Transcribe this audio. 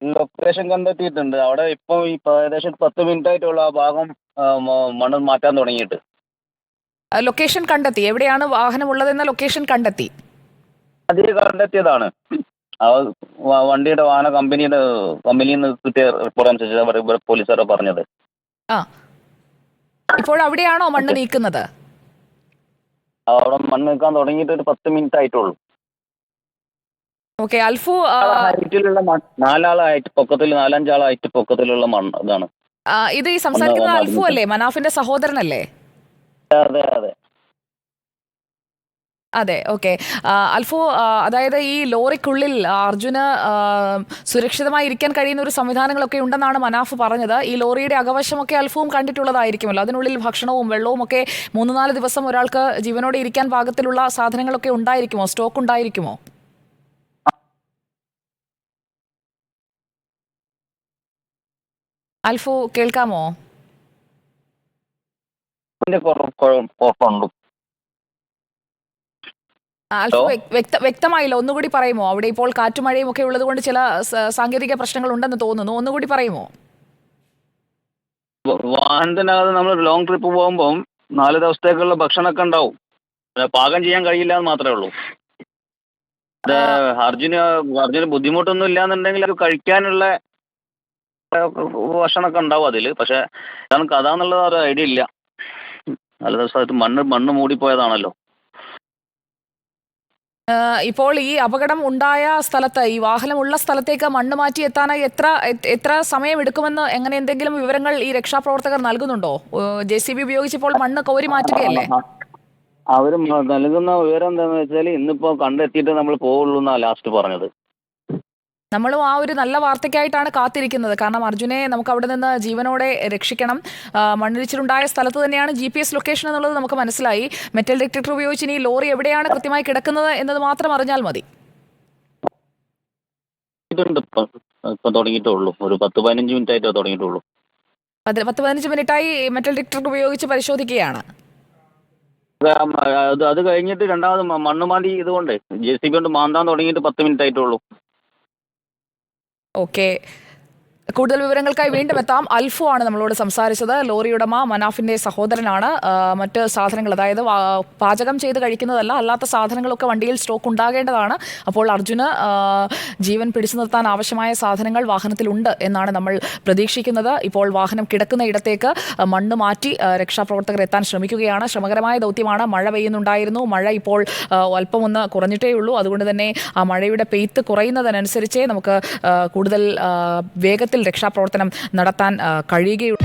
Location കണ്ടെത്തിയിട്ടുണ്ട്. അവിടെ ഇപ്പം ഏകദേശം 10 മിനിറ്റ് ആയിട്ടുള്ള ആ ഭാഗം മണ്ണ് മാറ്റാൻ തുടങ്ങിയിട്ട്. ലൊക്കേഷൻ കണ്ടെത്തി, എവിടെയാണ് വാഹനം ഉള്ളതെന്ന ലൊക്കേഷൻ കണ്ടെത്തി. അതിൽ കണ്ടെത്തിയതാണ്. ആ വണ്ടിയുടെ വാഹന കമ്പനിയിൽ നിന്ന് കിട്ടിയ റിപ്പോർട്ട് അനുസരിച്ച് പോലീസുകാരെ പറഞ്ഞത്. ആ, ഇപ്പോൾ അവിടെയാണോ മണ്ണ് ഓക്കെ. നീക്കുന്നത്? അവിടെ മണ്ണ് നീക്കാൻ തുടങ്ങിയിട്ട് ഒരു 10 മിനിറ്റ് ആയിട്ടുള്ളൂ. ഓക്കെ, അൽഫു, ഹൈറ്റിലുള്ള നാലാളായിട്ട് പൊക്കത്തിൽ, 4-5 ആളായിട്ട് പൊക്കത്തിലുള്ള മണ്ണ് ഇതാണ്. ഇത് ഈ സംസാരിക്കുന്നത് അൽഫു അടിഞ്ഞിട്ട്. അല്ലേ, മനാഫിന്റെ സഹോദരനല്ലേ? അതെ അതെ. അതെ, ഓക്കെ. അൽഫു, അതായത് ഈ ലോറിക്കുള്ളിൽ അർജുന് സുരക്ഷിതമായി ഇരിക്കാൻ കഴിയുന്ന ഒരു സംവിധാനങ്ങളൊക്കെ ഉണ്ടെന്നാണ് മനാഫ് പറഞ്ഞത്. ഈ ലോറിയുടെ അകവശമൊക്കെ അൽഫുവും കണ്ടിട്ടുള്ളതായിരിക്കുമല്ലോ. അതിനുള്ളിൽ ഭക്ഷണവും വെള്ളവും ഒക്കെ 3-4 ദിവസം ഒരാൾക്ക് ജീവനോടെ ഇരിക്കാൻ പാകത്തിലുള്ള സാധനങ്ങളൊക്കെ ഉണ്ടായിരിക്കുമോ, സ്റ്റോക്ക് ഉണ്ടായിരിക്കുമോ? അൽഫു, കേൾക്കാമോ? കുഴപ്പമുണ്ട്. അൽഫു, വ്യക്തമായില്ല, ഒന്നുകൂടി പറയുമോ? അവിടെ ഇപ്പോൾ കാറ്റും മഴയും ഒക്കെ ഉള്ളത് കൊണ്ട് ചില സാങ്കേതിക പ്രശ്നങ്ങൾ ഉണ്ടെന്ന് തോന്നുന്നു, ഒന്നുകൂടി പറയുമോ? വാഹനത്തിനകത്ത് നമ്മൾ ലോങ് ട്രിപ്പ് പോകുമ്പോൾ 4 ദിവസത്തേക്കുള്ള ഭക്ഷണമൊക്കെ ഉണ്ടാവും. പാകം ചെയ്യാൻ കഴിയില്ല എന്ന് മാത്രമേ ഉള്ളൂ. അത് അർജുന് ബുദ്ധിമുട്ടൊന്നും ഇല്ലാന്നുണ്ടെങ്കിൽ അത് കഴിക്കാനുള്ള ഭക്ഷണമൊക്കെ ഉണ്ടാവും അതിൽ. പക്ഷെ നമുക്ക് അതാന്നുള്ളത് ഒരു ഐഡിയ ഇല്ല. 4 ദിവസമായിട്ട് മണ്ണ് മൂടിപ്പോയതാണല്ലോ. ഇപ്പോൾ ഈ അപകടം ഉണ്ടായ സ്ഥലത്ത്, ഈ വാഹനമുള്ള സ്ഥലത്തേക്ക് മണ്ണ് മാറ്റി എത്താനായി എത്ര സമയം എടുക്കുമെന്ന് എങ്ങനെ എന്തെങ്കിലും വിവരങ്ങൾ ഈ രക്ഷാപ്രവർത്തകർ നൽകുന്നുണ്ടോ? JCB ഉപയോഗിച്ച് ഇപ്പോൾ മണ്ണ് കോരി മാറ്റുകയല്ലേ? അവർ നൽകുന്ന വിവരം എന്താണെന്ന് വെച്ചാൽ ഇന്നിപ്പോൾ കണ്ടെത്തിയിട്ട് നമ്മൾ പോവുള്ളൂ എന്നാണ് ലാസ്റ്റ് പറഞ്ഞത്. നമ്മളും ആ ഒരു നല്ല വാർത്തയ്ക്കായിട്ടാണ് കാത്തിരിക്കുന്നത്. കാരണം അർജുനെ നമുക്ക് അവിടെ നിന്ന് ജീവനോടെ രക്ഷിക്കണം. മണ്ണിടിച്ചിലുണ്ടായ സ്ഥലത്ത് തന്നെയാണ് GPS ലൊക്കേഷൻ എന്നുള്ളത് നമുക്ക് മനസ്സിലായി. മെറ്റൽ ഡിറ്റക്ടർ ഉപയോഗിച്ച് ഇനി ലോറി എവിടെയാണ് കൃത്യമായി കിടക്കുന്നത് എന്നത് മാത്രം അറിഞ്ഞാൽ മതി. ഇപ്പം തുടങ്ങിയിട്ടുള്ളൂ. ഒരു 10-15 മിനിറ്റ് ആയിട്ടേ തുടങ്ങിയിട്ടുള്ളൂ. 10-15 മിനിറ്റായി മെറ്റൽ ഡിറ്റക്ടർ ഉപയോഗിച്ച് പരിശോധിക്കുകയാണ്. അത് കഴിഞ്ഞിട്ട് രണ്ടാമത് മണ്ണ് മാന്തി ഇതുകൊണ്ട് JCB കൊണ്ട് മാന്താൻ തുടങ്ങിയിട്ട് 10 മിനിറ്റ് ആയിട്ടുള്ളൂ. ഓക്കെ, കൂടുതൽ വിവരങ്ങൾക്കായി വീണ്ടും എത്താം. അൽഫു ആണ് നമ്മളോട് സംസാരിച്ചത്. ലോറി ഉടമ മനാഫിന്റെ സഹോദരനാണ്. മറ്റ് സാധനങ്ങൾ, അതായത് പാചകം ചെയ്ത് കഴിക്കുന്നതല്ല, അല്ലാത്ത സാധനങ്ങളൊക്കെ വണ്ടിയിൽ സ്റ്റോക്ക് ഉണ്ടാകേണ്ടതാണ്. അപ്പോൾ അർജുന് ജീവൻ പിടിച്ചു നിർത്താൻ ആവശ്യമായ സാധനങ്ങൾ വാഹനത്തിലുണ്ട് എന്നാണ് നമ്മൾ പ്രതീക്ഷിക്കുന്നത്. ഇപ്പോൾ വാഹനം കിടക്കുന്ന ഇടത്തേക്ക് മണ്ണ് മാറ്റി രക്ഷാപ്രവർത്തകർ എത്താൻ ശ്രമിക്കുകയാണ്. ശ്രമകരമായ ദൗത്യമാണ്. മഴ പെയ്യുന്നുണ്ടായിരുന്നു. മഴ ഇപ്പോൾ അല്പം ഒന്ന് കുറഞ്ഞിട്ടേ ഉള്ളൂ. അതുകൊണ്ട് തന്നെ ആ മഴയുടെ പെയ്ത്ത് കുറയുന്നതിനനുസരിച്ചേ നമുക്ക് കൂടുതൽ വേഗത്തിൽ രക്ഷാപ്രവർത്തനം നടത്താൻ കഴിയുകയുള്ളൂ.